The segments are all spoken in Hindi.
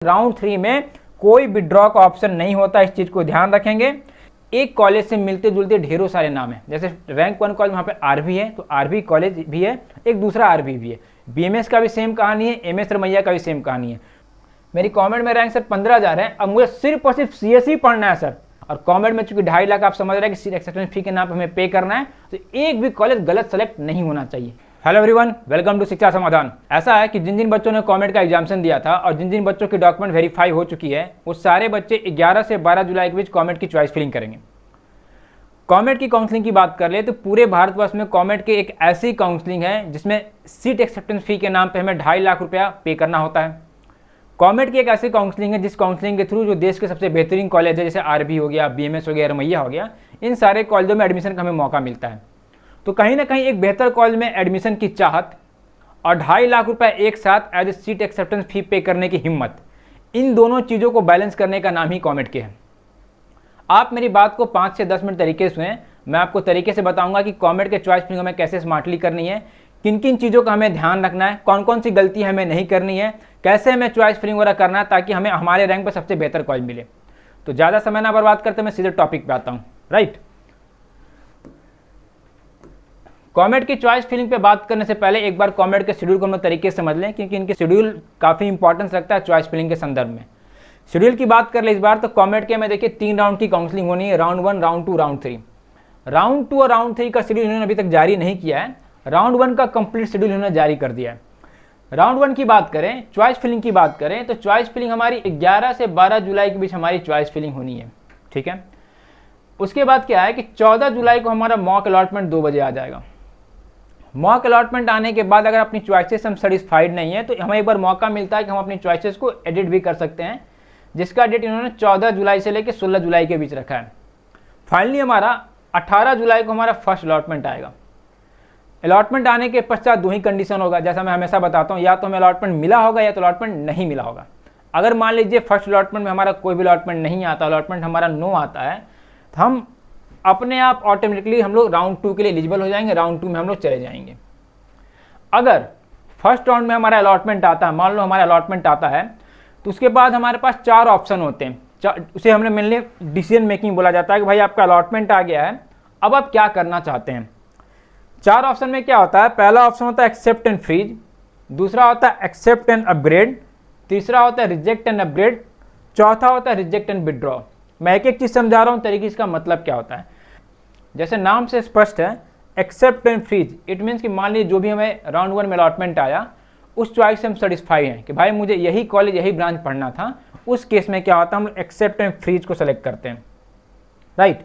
राउंड 3 में कोई विड्रॉ का ऑप्शन नहीं होता, इस चीज़ को ध्यान रखेंगे। एक कॉलेज से मिलते जुलते ढेरों सारे नाम हैं, जैसे रैंक 1 कॉलेज वहाँ पे आरवी है तो आरवी कॉलेज भी है, एक दूसरा आरवी भी है। बीएमएस का भी सेम कहानी है, एमएस रमैया का भी सेम कहानी है। मेरी कमेंट में रैंक सर 15,000 है, अब मुझे सिर्फ और सिर्फ सीएसई पढ़ना है सर, और कमेंट में चूंकि 2.5 लाख आप समझ रहे हैं कि सीट एक्सेप्टेंस फी के नाम पर हमें पे करना है, तो एक भी कॉलेज गलत सेलेक्ट नहीं होना चाहिए। हेलो एवरीवन, वेलकम टू शिक्षा समाधान। ऐसा है कि जिन जिन बच्चों ने कमेंट का एग्जामिनेशन दिया था और जिन जिन बच्चों की डॉक्यूमेंट वेरीफाई हो चुकी है, वो सारे बच्चे 11 से 12 जुलाई के बीच कमेंट की चॉइस फिलिंग करेंगे। कमेंट की काउंसलिंग की बात कर ले तो पूरे भारतवर्ष में कमेंट की एक ऐसी काउंसलिंग है जिसमें सीट एक्सेप्टेंस फी के नाम पे हमें 2.5 लाख रुपया पे करना होता है। कमेंट की एक ऐसी काउंसलिंग है जिस काउंसलिंग के थ्रू जो देश के सबसे बेहतरीन कॉलेज है, जैसे आरबी हो गया, बीएमएस हो गया, रमैया हो गया, इन सारे कॉलेजों में एडमिशन का हमें मौका मिलता है। तो कहीं ना कहीं एक बेहतर कॉलेज में एडमिशन की चाहत और 2.5 लाख रुपए एक साथ एज ए सीट एक्सेप्टेंस फी पे करने की हिम्मत, इन दोनों चीज़ों को बैलेंस करने का नाम ही कमेंट के है। आप मेरी बात को 5 से 10 मिनट तरीके से सुनें, मैं आपको तरीके से बताऊंगा कि कमेंट के चॉइस फिलिंग हमें कैसे स्मार्टली करनी है, किन किन चीज़ों का हमें ध्यान रखना है, कौन कौन सी गलती हमें नहीं करनी है, कैसे हमें चॉइस फिलिंग वगैरह करना है ताकि हमें हमारे रैंक पर सबसे बेहतर कॉलेज मिले। तो ज़्यादा समय ना बर्बाद करते मैं सीधे टॉपिक पे आता हूँ। राइट, कमेंट की चॉइस फिलिंग पे बात करने से पहले एक बार कमेंट के शेड्यूल को हम तरीके से समझ लें, क्योंकि इनके शेड्यूल काफ़ी इंपॉर्टेंस रखता है चॉइस फिलिंग के संदर्भ में। शेड्यूल की बात कर ले इस बार, तो कमेंट के में देखिए 3 राउंड की काउंसलिंग होनी है, राउंड 1, राउंड 2, राउंड 3। राउंड 2 और राउंड 3 का शेड्यूल इन्होंने अभी तक जारी नहीं किया है, राउंड 1 का कंप्लीट शेड्यूल इन्होंने जारी कर दिया है। राउंड 1 की बात करें, चॉइस फिलिंग की बात करें, तो चॉइस फिलिंग हमारी 11 से 12 जुलाई के बीच हमारी चॉइस फिलिंग होनी है। ठीक है, उसके बाद क्या है कि 14 जुलाई को हमारा मॉक अलॉटमेंट 2 बजे आ जाएगा। मॉक अलॉटमेंट आने के बाद अगर अपनी चॉइसेस हम सेटिस्फाइड नहीं है तो हमें एक बार मौका मिलता है कि हम अपनी चॉइसेस को एडिट भी कर सकते हैं, जिसका डेट इन्होंने 14 जुलाई से लेकर 16 जुलाई के बीच रखा है। फाइनली हमारा 18 जुलाई को हमारा फर्स्ट अलॉटमेंट आएगा। अलॉटमेंट आने के पश्चात 2 ही कंडीशन होगा, जैसा मैं हमेशा बताता हूँ, या तो हमें अलॉटमेंट मिला होगा या तो अलॉटमेंट नहीं मिला होगा। अगर मान लीजिए फर्स्ट अलॉटमेंट में हमारा कोई भी अलॉटमेंट नहीं आता, अलॉटमेंट हमारा नो आता है, तो हम अपने आप ऑटोमेटिकली हम लोग राउंड 2 के लिए एलिजिबल हो जाएंगे, राउंड 2 में हम लोग चले जाएंगे। अगर फर्स्ट राउंड में हमारा अलॉटमेंट आता है, मान लो हमारा अलॉटमेंट आता है, तो उसके बाद हमारे पास 4 ऑप्शन होते हैं, उसे हमने मेनली डिसीजन मेकिंग बोला जाता है कि भाई आपका अलॉटमेंट आ गया है, अब आप क्या करना चाहते हैं। 4 ऑप्शन में क्या होता है, पहला ऑप्शन होता है एक्सेप्ट एंड फ्रीज, दूसरा होता है एक्सेप्ट एंड अपग्रेड, तीसरा होता है रिजेक्ट एंड अपग्रेड, चौथा होता है रिजेक्ट एंड विड्रॉ। मैं एक एक चीज़ समझा रहा हूँ तरीके इसका मतलब क्या होता है। जैसे नाम से स्पष्ट है, accept and freeze, it means कि मान लीजिए जो भी हमें राउंड 1 में अलॉटमेंट आया उस चॉइस से हम सेटिस्फाई हैं कि भाई मुझे यही कॉलेज यही ब्रांच पढ़ना था, उस केस में क्या होता है, हम एक्सेप्ट एंड फ्रीज को सेलेक्ट करते हैं। राइट,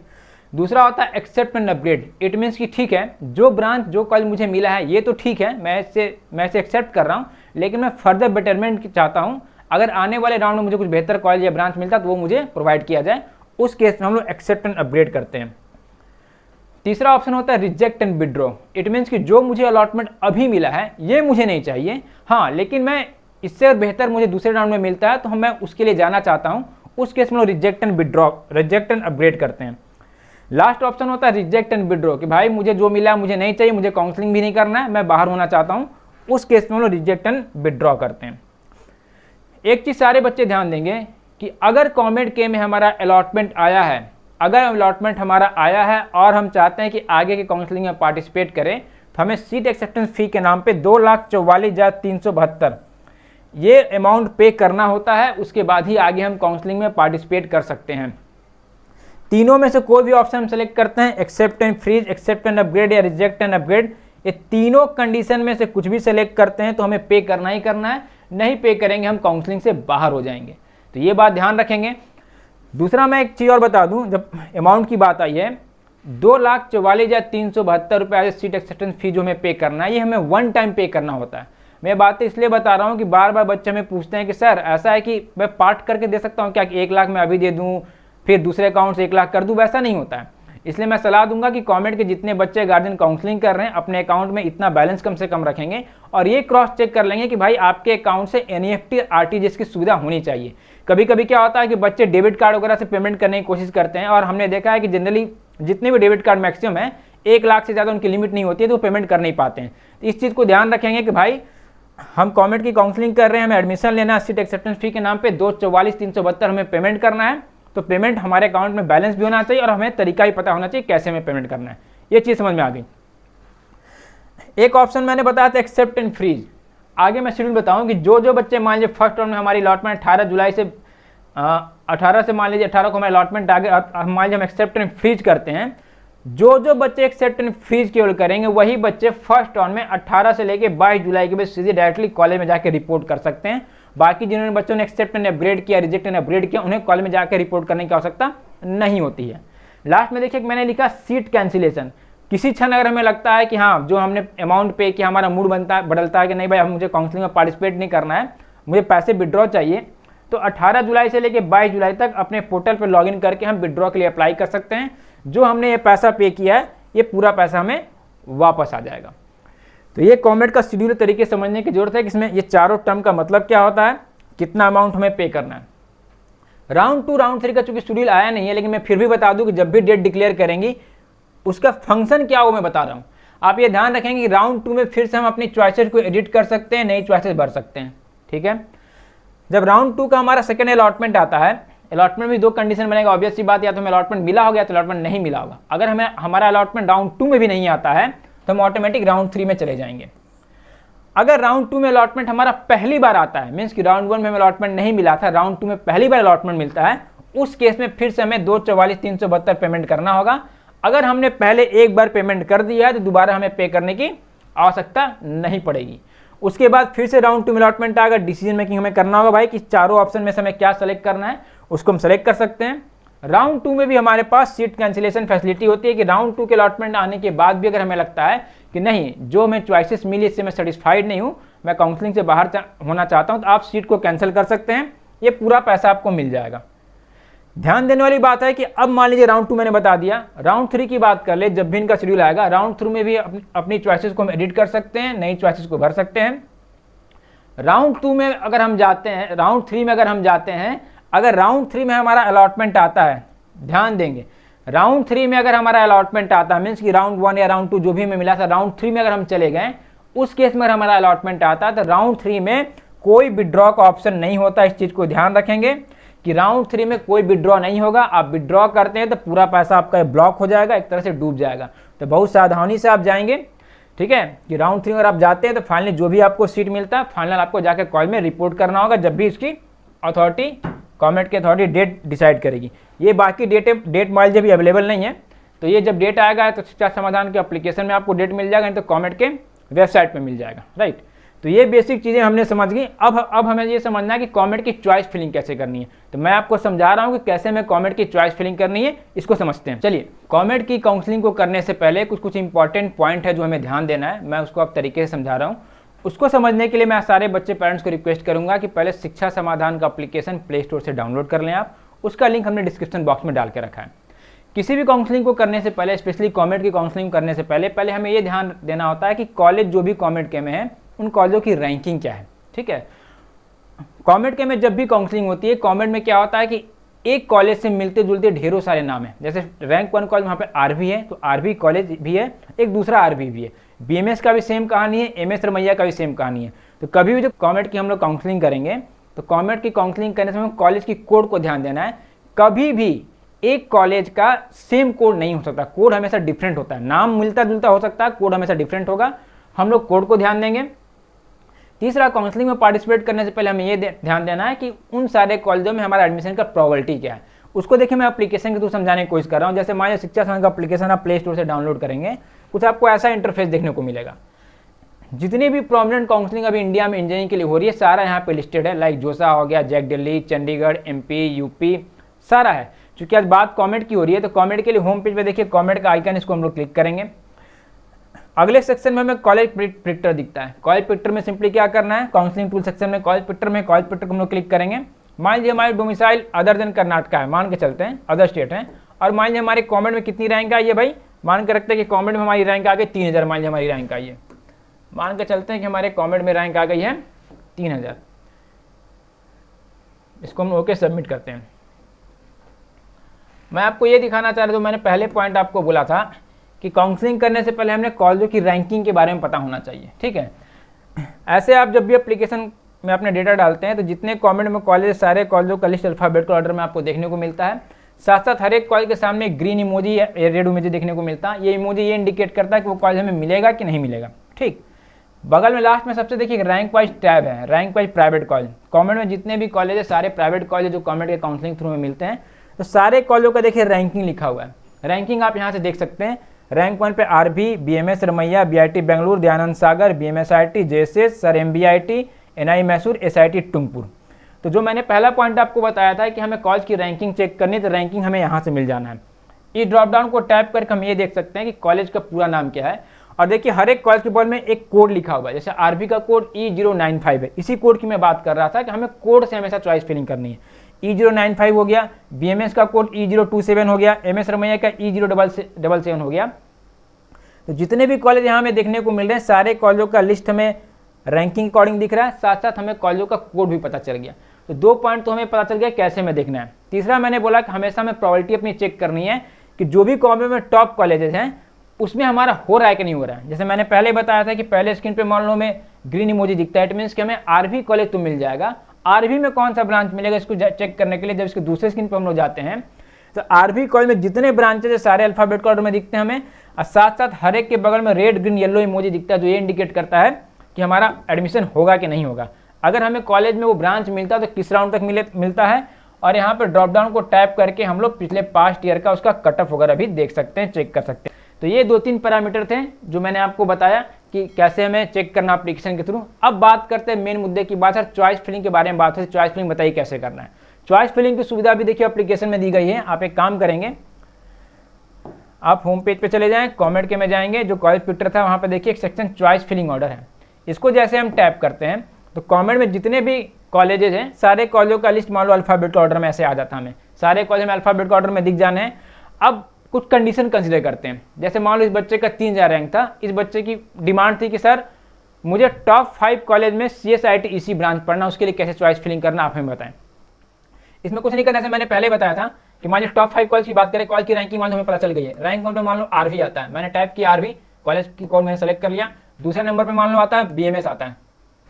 दूसरा होता है accept and upgrade, it means कि ठीक है जो ब्रांच जो कॉलेज मुझे मिला है ये तो ठीक है, मैं इसे एक्सेप्ट कर रहा हूँ, लेकिन मैं फर्दर बेटरमेंट चाहता हूँ, अगर आने वाले राउंड में मुझे कुछ बेहतर कॉलेज या ब्रांच मिलता तो वो मुझे प्रोवाइड किया जाए, उस केस में हम लोग एक्सेप्ट एंड अपग्रेड करते हैं। तीसरा ऑप्शन होता है reject and withdraw, it means कि जो मुझे अलॉटमेंट अभी मिला है ये मुझे नहीं चाहिए, हाँ लेकिन मैं इससे बेहतर मुझे दूसरे राउंड में मिलता है तो मैं उसके लिए जाना चाहता हूँ, उस केस में reject and withdraw, reject and upgrade करते हैं। लास्ट ऑप्शन होता है रिजेक्ट एंड विड्रॉ, कि भाई मुझे जो मिला मुझे नहीं चाहिए, मुझे काउंसलिंग भी नहीं करना है, मैं बाहर होना चाहता हूँ, उस केस में हम लोग रिजेक्ट एंड विड्रॉ करते हैं। एक चीज़ सारे बच्चे ध्यान देंगे कि अगर कॉमेड के में हमारा अलॉटमेंट आया है, अगर अलॉटमेंट हमारा आया है और हम चाहते हैं कि आगे के काउंसलिंग में पार्टिसिपेट करें, तो हमें सीट एक्सेप्टेंस फी के नाम पे 2,44,372 ये अमाउंट पे करना होता है, उसके बाद ही आगे हम काउंसलिंग में पार्टिसिपेट कर सकते हैं। तीनों में से कोई भी ऑप्शन हम सेलेक्ट करते हैं, accept and freeze, accept and upgrade या रिजेक्ट एंड अपग्रेड, ये तीनों कंडीशन में से कुछ भी सेलेक्ट करते हैं तो हमें पे करना ही करना है, नहीं पे करेंगे हम काउंसलिंग से बाहर हो जाएंगे। तो ये बात ध्यान रखेंगे। दूसरा मैं एक चीज़ और बता दूं, जब अमाउंट की बात आई है, 2,44,372 रुपये सीट एक्सेप्टेंस फी जो हमें पे करना है, ये हमें वन टाइम पे करना होता है। मैं बात इसलिए बता रहा हूँ कि बार बार बच्चे हमें पूछते हैं कि सर ऐसा है कि मैं पार्ट करके दे सकता हूँ क्या, कि 1 लाख मैं अभी दे दूँ फिर दूसरे अकाउंट से 1 लाख कर दूँ, वैसा नहीं होता है। इसलिए मैं सलाह दूंगा कि कमेंट के जितने बच्चे गार्जियन काउंसलिंग कर रहे हैं अपने अकाउंट में इतना बैलेंस कम से कम रखेंगे और ये क्रॉस चेक कर लेंगे कि भाई आपके अकाउंट से एनईएफटी आरटीजीएस की सुविधा होनी चाहिए। कभी कभी क्या होता है कि बच्चे डेबिट कार्ड वगैरह से पेमेंट करने की कोशिश करते हैं और हमने देखा है कि जनरली जितने भी डेबिट कार्ड मैक्सिमम है 1 लाख से ज़्यादा उनकी लिमिट नहीं होती है तो वो पेमेंट कर नहीं पाते हैं। तो इस चीज़ को ध्यान रखेंगे कि भाई हम कॉमेड की काउंसलिंग कर रहे हैं, हमें एडमिशन लेना है, सीट एक्सेप्टेंस फी के नाम पे 244,372 हमें पेमेंट करना है। तो पेमेंट हमारे अकाउंट में बैलेंस भी होना चाहिए और हमें तरीका भी पता होना चाहिए कैसे हमें पेमेंट करना है। ये चीज़ समझ में आ गई। एक ऑप्शन मैंने बताया था एक्सेप्ट एंड फ्रीज। आगे मैं शेड्यूल बताऊँ कि जो जो बच्चे मान लीजिए फर्स्ट राउंड में हमारी अलॉटमेंट 18 जुलाई से 18 से मान लीजिए 18 को हमारी अलॉटमेंट आ गई, मान लीजिए हम एक्सेप्ट एंड फ्रीज करते हैं, जो जो बच्चे एक्सेप्ट एंड फ्रीज केवल करेंगे वही बच्चे फर्स्ट राउंड में 18 से लेकर 22 जुलाई के बीच सीधे डायरेक्टली कॉलेज में जाकर रिपोर्ट कर सकते हैं। बाकी जिन्होंने बच्चों ने एक्सेप्ट एंड अपग्रेड किया, रिजेक्ट एंड अपग्रेड किया, उन्हें कॉलेज में जाकर रिपोर्ट करने की आवश्यकता नहीं होती है। लास्ट में देखिए मैंने लिखा सीट कैंसिलेशन। किसी क्षण अगर हमें लगता है कि हाँ जो हमने अमाउंट पे किया हमारा मूड बदलता है कि नहीं भाई अब मुझे काउंसलिंग में पार्टिसिपेट नहीं करना है, मुझे पैसे विड्रॉ चाहिए, तो 18 जुलाई से लेकर 22 जुलाई तक अपने पोर्टल पर लॉगिन करके हम विड्रॉ के लिए अप्लाई कर सकते हैं। जो हमने ये पैसा पे किया है ये पूरा पैसा हमें वापस आ जाएगा। तो ये कॉमेड का शेड्यूल तरीके समझने की जरूरत है कि इसमें ये चारों टर्म का मतलब क्या होता है, कितना अमाउंट हमें पे करना है। राउंड 2 राउंड 3 का चूंकि शेड्यूल आया नहीं है, लेकिन मैं फिर भी बता दूं कि जब भी डेट डिक्लेयर करेंगी उसका फंक्शन क्या हो मैं बता रहा हूं। आप ये ध्यान रखेंगे कि राउंड 2 में फिर से हम अपनी चॉइसेस को एडिट कर सकते हैं, नई चॉइसेस भर सकते हैं। ठीक है, जब राउंड 2 का हमारा सेकेंड अलॉटमेंट आता है, अलॉटमेंट में 2 कंडीशन बनेगा, ऑब्वियस सी बात, या तो हमें अलॉटमेंट मिला हो गया तो अलॉटमेंट नहीं मिला होगा। अगर हमें हमारा अलॉटमेंट राउंड 2 में भी नहीं आता है तो हम ऑटोमेटिक राउंड 3 में चले जाएंगे। अगर राउंड 2 में अलॉटमेंट हमारा पहली बार आता है, मीन्स कि राउंड 1 में हमें अलॉटमेंट नहीं मिला था, राउंड 2 में पहली बार अलॉटमेंट मिलता है, उस केस में फिर से हमें 244,372 पेमेंट करना होगा। अगर हमने पहले एक बार पेमेंट कर दिया है तो दोबारा हमें पे करने की आवश्यकता नहीं पड़ेगी। उसके बाद फिर से राउंड 2 में अलॉटमेंट आएगा, डिसीजन मेकिंग हमें करना होगा भाई कि चारों ऑप्शन में से हमें क्या सेलेक्ट करना है, उसको हम सेलेक्ट कर सकते हैं। राउंड 2 में भी हमारे पास सीट कैंसिलेशन फैसिलिटी होती है कि राउंड 2 के अलॉटमेंट आने के बाद भी अगर हमें लगता है कि नहीं जो मैं चॉइसेस मिली इससे मैं सेटिस्फाइड नहीं हूँ, मैं काउंसलिंग से बाहर होना चाहता हूँ, तो आप सीट को कैंसिल कर सकते हैं, ये पूरा पैसा आपको मिल जाएगा। ध्यान देने वाली बात है कि अब मान लीजिए राउंड 2 मैंने बता दिया, राउंड 3 की बात कर ले, जब भी इनका शेड्यूल आएगा राउंड 3 में भी अपनी चॉइसेस को हम एडिट कर सकते हैं, नई चॉइसेस को भर सकते हैं। राउंड 2 में अगर हम जाते हैं, राउंड 3 में अगर हम जाते हैं, अगर राउंड 3 में हमारा अलॉटमेंट आता है, ध्यान देंगे राउंड 3 में अगर हमारा अलॉटमेंट आता है, मीन्स कि राउंड 1 या राउंड 2 जो भी हमें मिला था, राउंड 3 में अगर हम चले गए, उस केस में हमारा अलॉटमेंट आता है तो राउंड 3 में कोई विड्रॉ का ऑप्शन नहीं होता। इस चीज को ध्यान रखेंगे कि राउंड 3 में कोई विड्रॉ नहीं होगा। आप विड्रॉ करते हैं तो पूरा पैसा आपका ब्लॉक हो जाएगा, एक तरह से डूब जाएगा। तो बहुत सावधानी से आप जाएंगे, ठीक है, कि राउंड 3 अगर आप जाते हैं तो फाइनली जो भी आपको सीट मिलता है फाइनल आपको जाकर कॉलेज में रिपोर्ट करना होगा, जब भी इसकी अथॉरिटी कॉमेड की अथॉरिटी डेट डिसाइड करेगी। ये बाकी डेट मान लीजिए अभी अवेलेबल नहीं है, तो ये जब डेट आएगा तो शिक्षा समाधान के एप्लीकेशन में आपको डेट मिल जाएगा, नहीं तो कॉमेड के वेबसाइट पे मिल जाएगा, राइट। तो ये बेसिक चीज़ें हमने समझ गई। अब हमें ये समझना है कि कॉमेड की चॉइस फिलिंग कैसे करनी है। तो मैं आपको समझा रहा हूँ कि कैसे हमें कॉमेड की चॉइस फिलिंग करनी है, इसको समझते हैं। चलिए, कॉमेड की काउंसलिंग को करने से पहले कुछ इंपॉर्टेंट पॉइंट है जो हमें ध्यान देना है, मैं उसको आप तरीके से समझा रहा हूँ। उसको समझने के लिए मैं सारे बच्चे पेरेंट्स को रिक्वेस्ट करूंगा कि पहले शिक्षा समाधान का एप्लीकेशन प्ले स्टोर से डाउनलोड कर लें आप, उसका लिंक हमने डिस्क्रिप्शन बॉक्स में डाल के रखा है। किसी भी काउंसलिंग को करने से पहले, स्पेशली कॉमेड की काउंसलिंग करने से पहले हमें ये ध्यान देना होता है कि कॉलेज जो भी कॉमेड के में है उन कॉलेजों की रैंकिंग क्या है, ठीक है। कॉमेड के में जब भी काउंसलिंग होती है, कॉमेड में क्या होता है कि एक कॉलेज से मिलते जुलते ढेरों सारे नाम है। जैसे रैंक 1 कॉलेज वहाँ पे आरवी है, तो आरवी कॉलेज भी है, एक दूसरा आरवी भी है। बीएमएस का भी सेम कहानी है, एमएस रमैया का भी सेम कहानी है। तो कभी भी जब कॉमेड की हम लोग काउंसलिंग करेंगे तो कॉमेड की काउंसलिंग करने से हमें कॉलेज की कोड को ध्यान देना है। कभी भी एक कॉलेज का सेम कोड नहीं हो सकता, कोड हमेशा डिफरेंट होता है। नाम मिलता जुलता हो सकता है, कोड हमेशा डिफरेंट होगा, हम लोग कोड को ध्यान देंगे। तीसरा, काउंसलिंग में पार्टिसिपेट करने से पहले हमें ये ध्यान देना है कि उन सारे कॉलेजों में हमारा एडमिशन का प्रोबेबिलिटी क्या है, उसको देखिए मैं एप्लीकेशन के थ्रू समझाने की कोशिश कर रहा हूँ। जैसे मान लीजिए शिक्षा संघ का एप्लीकेशन आप प्ले स्टोर से डाउनलोड करेंगे, कुछ आपको ऐसा इंटरफेस देखने को मिलेगा। जितनी भी प्रोमिनेंट काउंसलिंग अभी इंडिया में इंजीनियरिंग के लिए हो रही है, सारा यहाँ पे लिस्टेड है। लाइक जोसा हो गया, JAC Delhi, Chandigarh, MP, UP, सारा है। क्योंकि आज बात कॉमेड की हो रही है तो कॉमेड के लिए होम पेज पे देखिए कॉमेड का आइकन, इसको हम लोग क्लिक करेंगे। अगले सेक्शन में हमें कॉलेज प्रिडिक्टर दिखता है। कॉलेज प्रिडिक्टर में सिंपली क्या करना है, काउंसलिंग टूल सेक्शन में कॉलेज प्रिडिक्टर को हम लोग क्लिक करेंगे। मान लीजिए हमारी डोमिसाइल अदर देन कर्नाटका है, मान के चलते हैं अदर स्टेट है, और मान लीजिए हमारे कॉमेड में कितनी रैंक आई है भाई, मान के रखते हैं कि कॉमेड में हमारी रैंक आ गई 3000। मान लीजिए हमारी रैंक आई है, मान के चलते हैं कि हमारे कॉमेड में रैंक आ गई है 3000। इसको हम ओके सबमिट करते हैं। मैं आपको ये दिखाना चाह रहा था, मैंने पहले पॉइंट आपको बोला था कि काउंसलिंग करने से पहले हमने कॉलेजों की रैंकिंग के बारे में पता होना चाहिए, ठीक है। ऐसे आप जब भी एप्लीकेशन में अपने डेटा डालते हैं तो जितने कमेंट में कॉलेज, सारे कॉलेजों का लिस्ट अल्फाबेटिकल ऑर्डर में आपको देखने को मिलता है। साथ साथ हर एक कॉलेज के सामने ग्रीन इमोजी या रेड इमोजी देखने को मिलता है। ये इमोजी ये इंडिकेट करता है कि वो कॉलेज हमें मिलेगा कि नहीं मिलेगा। ठीक, बगल में लास्ट में सबसे देखिए रैंक वाइज टैब है, rank wise private college. Comment में जितने भी कॉलेज है सारे प्राइवेट कॉलेज जो कॉमेंट के काउंसलिंग थ्रू में मिलते हैं, तो सारे कॉलेजों का देखिए रैंकिंग लिखा हुआ है। रैंकिंग आप यहाँ से देख सकते हैं। रैंक 1 पे RV, BMS Ramaiah, BIT Bengaluru, Dayananda Sagar, BMSIT, JSS, sir MVIT, NI Mysore, SIT Tumkur. तो जो मैंने पहला पॉइंट आपको बताया था कि हमें कॉलेज की रैंकिंग चेक करनी, तो रैंकिंग हमें यहाँ से मिल जाना है। इस ड्रॉप डाउन को टैप करके हम ये देख सकते हैं कि कॉलेज का पूरा नाम क्या है। और देखिए हर एक कॉलेज के बॉल में एक कोड लिखा हुआ है। जैसे आरबी का कोड E095 है, इसी कोड की मैं बात कर रहा था कि हमें कोड से हमेशा चॉइस फिलिंग करनी है। E095 हो गया, बीएमएस का कोड E027 हो गया, एमएस रमैया का E077 हो गया। तो जितने भी कॉलेज यहाँ हमें देखने को मिल रहे हैं, सारे कॉलेजों का लिस्ट हमें रैंकिंग अकॉर्डिंग दिख रहा है, साथ साथ हमें कॉलेजों का कोड भी पता चल गया। तो 2 पॉइंट तो हमें पता चल गया कैसे हमें देखना है। तीसरा मैंने बोला कि हमेशा हमें प्रोबेबिलिटी अपनी चेक करनी है कि जो भी कॉलेज में टॉप कॉलेजेस हैं उसमें हमारा हो रहा है कि नहीं हो रहा है। जैसे मैंने पहले बताया था कि पहले स्क्रीन पे मान लो हमें ग्रीन इमोजी दिखता है, इट मीन्स कि हमें आरवी कॉलेज तो मिल जाएगा। आरवी में कौन सा ब्रांच मिलेगा इसको चेक करने के लिए जब इसके दूसरे स्क्रीन पर हम लोग जाते हैं तो आरवी कॉलेज में जितने ब्रांचेज है सारे अल्फाबेटिकल ऑर्डर में दिखते हैं हमें, और साथ साथ हर एक के बगल में रेड ग्रीन येलो इमोजी दिखता है, जो ये इंडिकेट करता है कि हमारा एडमिशन होगा कि नहीं होगा। अगर हमें कॉलेज में वो ब्रांच मिलता है तो किस राउंड तक मिलता है, और यहाँ पर ड्रॉप डाउन को टैप करके हम लोग पिछले पास्ट ईयर का उसका कट ऑफ वगैरह भी देख सकते हैं, चेक कर सकते हैं। तो ये 2-3 पैरामीटर थे जो मैंने आपको बताया कि कैसे हमें चेक करना एप्लीकेशन के थ्रू। अब बात करते हैं मेन मुद्दे की बात, सर चॉइस फिलिंग के बारे में बात है। चॉइस फिलिंग बताइए कैसे करना है। चॉइस फिलिंग की सुविधा भी देखिए एप्लीकेशन में दी गई है। आप एक काम करेंगे, आप होम पेज पे चले जाएं, कमेंट के में जाएंगे, जो कॉलेज ट्विटर था वहाँ पे देखिए एक सेक्शन चॉइस फिलिंग ऑर्डर है। इसको जैसे हम टैप करते हैं तो कमेंट में जितने भी कॉलेजेस हैं सारे कॉलेजों का लिस्ट मान लो अल्फाबेटिकल ऑर्डर में ऐसे आ जाता है। हमें सारे कॉलेज में अल्फाबेटिकल ऑर्डर में दिख जाने हैं। अब कुछ कंडीशन कंसीडर करते हैं। जैसे मान लो इस बच्चे का 3000 रैंक था, इस बच्चे की डिमांड थी कि सर मुझे टॉप 5 कॉलेज में CSIT इसी ब्रांच पढ़ना, उसके लिए कैसे चॉइस फिलिंग करना आप हमें बताएं। इसमें कुछ नहीं करना, जैसे मैंने पहले बताया था कि मान लो टॉप 5 कॉलेज की बात करें, कॉलेज की रैंकिंग मान लो हमें पता चल गई है। रैंक 1 पे मान लो आरवी आता है, मैंने टाइप किया आरवी, कॉलेज की कोड मैंने सेलेक्ट कर लिया। दूसरे नंबर पे मान लो आता है बीएमएस आता है,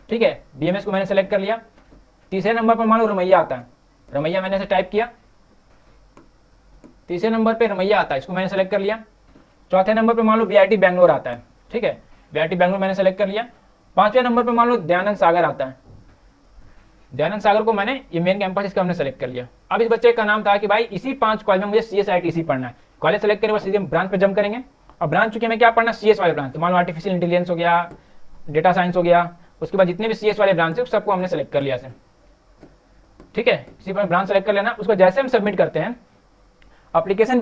ठीक है, बीएमएस को मैंने सेलेक्ट कर लिया। तीसरे नंबर पर मान लो रमैया आता है, रमैया मैंने ऐसे टाइप किया। तीसरे नंबर पे रमैया आता है, इसको मैंने सेलेक्ट कर लिया। चौथे नंबर पे मान लो बीआईटी बेंगलोर आता है, ठीक है, बीआईटी बेंगलोर मैंने सेलेक्ट कर लिया। 5वें नंबर पे मान लो दयानंद सागर आता है, दयानंद सागर को मैंने ये मेन कैंपस इसका हमने सेलेक्ट कर लिया। अब इस बच्चे का नाम था कि भाई इसी 5 कॉलेज में मुझे CSIT इसी पढ़ना है। कॉलेज सेलेक्ट करके सीधे ब्रांच पे जंप करेंगे, और ब्रांच चुके हमें क्या पढ़ना, CS वाले ब्रांच। तो मान लो आर्टिफिशियल इंटेलिजेंस हो गया, डेटा साइंस हो गया, उसके बाद जितने भी CS वाले ब्रांच है सबको हमने सेलेक्ट कर लिया, ठीक है। इसी पर ब्रांच सेलेक्ट कर लेना। उसको जैसे हम सबमिट करते हैं एप्लीकेशन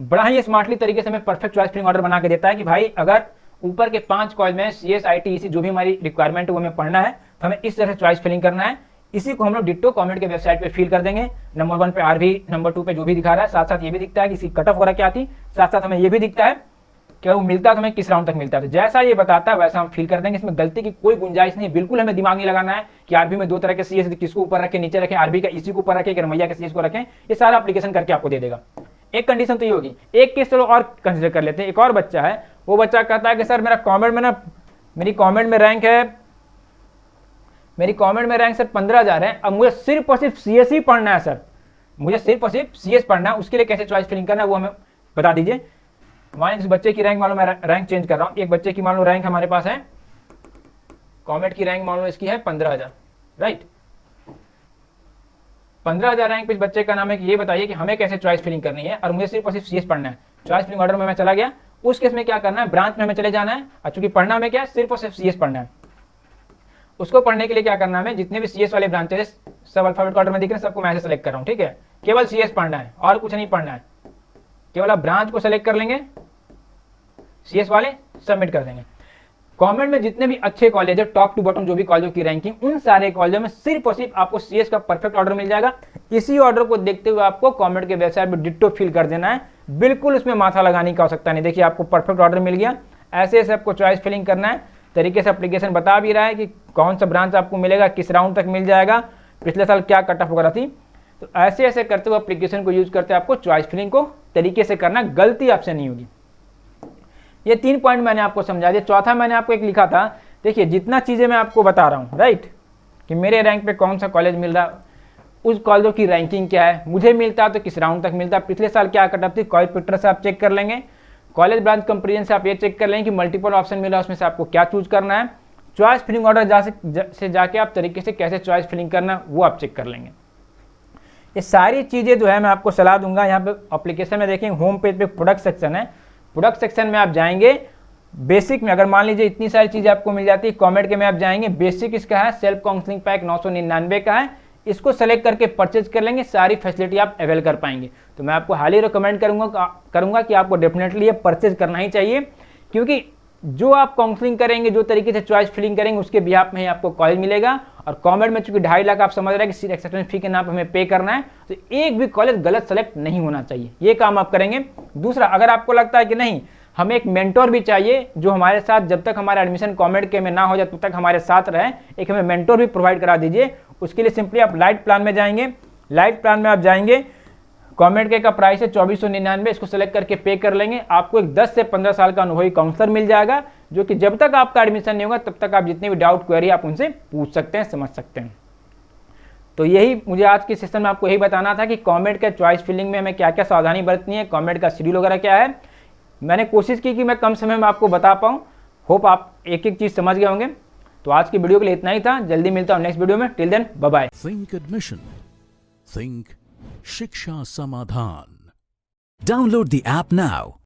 बड़ा ही स्मार्टली तरीके से हमें परफेक्ट चॉइस फिलिंग ऑर्डर बना के देता है कि भाई अगर ऊपर के 5 कॉलेज में CSIT इसी जो भी हमारी रिक्वायरमेंट है वो हमें पढ़ना है तो हमें इस तरह से चॉइस फिलिंग करना है। इसी को हम लोग डिट्टो कमेंट के वेबसाइट पे फिल कर देंगे। नंबर 1 पे आरवी, नंबर 2 पे जो भी दिखा रहा है, साथ साथ ये भी दिखता है कि इसकी कट ऑफ वगैरह क्या थी, साथ साथ हमें ये भी दिखता है कि वो मिलता है तो हमें किस राउंड तक मिलता है। तो जैसा ये बताता है वैसा हम फिल कर देंगे। इसमें गलती की कोई गुंजाइश नहीं, बिल्कुल हमें दिमाग नहीं लगाना है कि आरबी में 2 तरह के CS किसको ऊपर रखें, नीचे रखें, आरबी का इसी को ऊपर रखें, रमैया के CS को रखें। ये सारा एप्लीकेशन करके आपको दे देगा। एक कंडीशन तो ये होगी। एक केस चलो और कंसिडर कर लेते हैं। एक और बच्चा है, वो बच्चा कहता है कि सर मेरा कमेंट में ना मेरी कमेंट में रैंक सर 15,000 है। अब मुझे सिर्फ और सिर्फ CS ही पढ़ना है सर, मुझे सिर्फ और सिर्फ CS पढ़ना है। उसके लिए कैसे चॉइस फिलिंग करना है वो हमें बता दीजिए। मान इस बच्चे की रैंक मान लो मैं रैंक चेंज कर रहा हूँ। एक बच्चे की मान लो रैंक हमारे पास है, कॉमेट की रैंक मान लो इसकी है 15,000, राइट। 15,000 रैंक पे इस बच्चे का नाम है कि ये बताइए कि हमें कैसे चॉइस फिलिंग करनी है और मुझे सिर्फ और सिर्फ CS पढ़ना है। चॉइस फिलिंग ऑर्डर में मैं चला गया। उस केस में क्या करना है, ब्रांच में हमें चले जाना है, और चूंकि पढ़ना हमें क्या है, सिर्फ और सिर्फ CS पढ़ना है। उसको पढ़ने के लिए क्या करना है, हमें जितने भी CS वाले ब्रांचेस सब अल्फाबेटिकल ऑर्डर में दिख रहे हैं सबको मैं ऐसे सेलेक्ट कर रहा हूँ, ठीक है। केवल CS पढ़ना है और कुछ नहीं पढ़ना है। केवल आप ब्रांच को सेलेक्ट कर लेंगे, CS वाले सबमिट कर देंगे। कमेंट में जितने भी अच्छे कॉलेज है, टॉप टू बॉटम जो भी कॉलेजों की रैंकिंग, उन सारे कॉलेजों में सिर्फ और सिर्फ आपको CS का परफेक्ट ऑर्डर मिल जाएगा। इसी ऑर्डर को देखते हुए आपको कमेंट के वेबसाइट पर डिट्टो फिल कर देना है। बिल्कुल उसमें माथा लगाने की आवश्यकता नहीं। देखिए आपको परफेक्ट ऑर्डर मिल गया। ऐसे ऐसे आपको चॉइस फिलिंग करना है। तरीके से एप्लीकेशन बता भी रहा है कि कौन सा ब्रांच आपको मिलेगा, किस राउंड तक मिल जाएगा, पिछले साल क्या कट ऑफ वगैरह थी। तो ऐसे ऐसे करते हुए एप्लीकेशन को यूज करते आपको चॉइस फिलिंग को तरीके से करना, गलती आपसे नहीं होगी। ये 3 पॉइंट मैंने आपको समझा दिया। चौथा मैंने आपको एक लिखा था देखिए जितना चीज़ें मैं आपको बता रहा हूँ, राइट, कि मेरे रैंक पे कौन सा कॉलेज मिल रहा, उस कॉलेजों की रैंकिंग क्या है, मुझे मिलता तो किस राउंड तक मिलता, पिछले साल क्या कट ऑफ थी, कॉलेज ट्विटर से आप चेक कर लेंगे, कॉलेज ब्रांच कंपेरिजन से आप ये चेक कर लेंगे कि मल्टीपल ऑप्शन मिला उसमें से आपको क्या चूज करना है, चॉइस फिलिंग ऑर्डर से जाके आप तरीके से कैसे चॉइस फिलिंग करना वो आप चेक कर लेंगे। ये सारी चीज़ें जो है मैं आपको सलाह दूंगा। यहाँ पे एप्लीकेशन में देखेंगे होम पेज पे प्रोडक्ट सेक्शन है, प्रोडक्ट सेक्शन में आप जाएंगे, बेसिक में अगर मान लीजिए इतनी सारी चीज़ें आपको मिल जाती है, कॉमेड के में आप जाएंगे, बेसिक इसका है, सेल्फ काउंसलिंग पैक 999 का है, इसको सेलेक्ट करके परचेज कर लेंगे, सारी फैसिलिटी आप अवेल कर पाएंगे। तो मैं आपको हाईली रिकमेंड करूंगा कि आपको डेफिनेटली ये परचेज करना ही चाहिए, क्योंकि जो आप काउंसलिंग करेंगे, जो तरीके से चॉइस फिलिंग करेंगे, उसके बिहाफ में ही आपको कॉलेज मिलेगा। और कॉमेड में चूंकि 2.5 लाख आप समझ रहे हैं कि सीट एक्सेप्टेंस फी के नाम पर हमें पे करना है, तो एक भी कॉलेज गलत सेलेक्ट नहीं होना चाहिए, ये काम आप करेंगे। दूसरा, अगर आपको लगता है कि नहीं हमें एक मेंटोर भी चाहिए जो हमारे साथ जब तक हमारा एडमिशन कॉमेड के में ना हो जाए तब तक हमारे साथ रहे, एक हमें मेंटोर भी प्रोवाइड करा दीजिए। उसके लिए सिंपली आप लाइट प्लान में जाएंगे, लाइट प्लान में आप जाएंगे, कॉमेड के का प्राइस है 2499, इसको सेलेक्ट करके पे कर लेंगे, आपको एक 10 से 15 साल का अनुभवी काउंसलर मिल जाएगा, जो कि जब तक आपका एडमिशन नहीं होगा तब तक आप जितनी भी डाउट क्वेरी आप उनसे पूछ सकते हैं, समझ सकते हैं। तो यही मुझे आज के सेशन में आपको यही बताना था कि कॉमेड के चॉइस फिलिंग में हमें क्या क्या सावधानी बरतनी है, कॉमेड का शेड्यूल वगैरह क्या है। मैंने कोशिश की कि मैं कम समय में आपको बता पाऊँ, होप आप एक एक चीज़ समझ गए होंगे। तो आज की वीडियो के लिए इतना ही था, जल्दी मिलता हूँ नेक्स्ट वीडियो में, till then bye bye. Think admission, think Shiksha Samadhan. Download the app now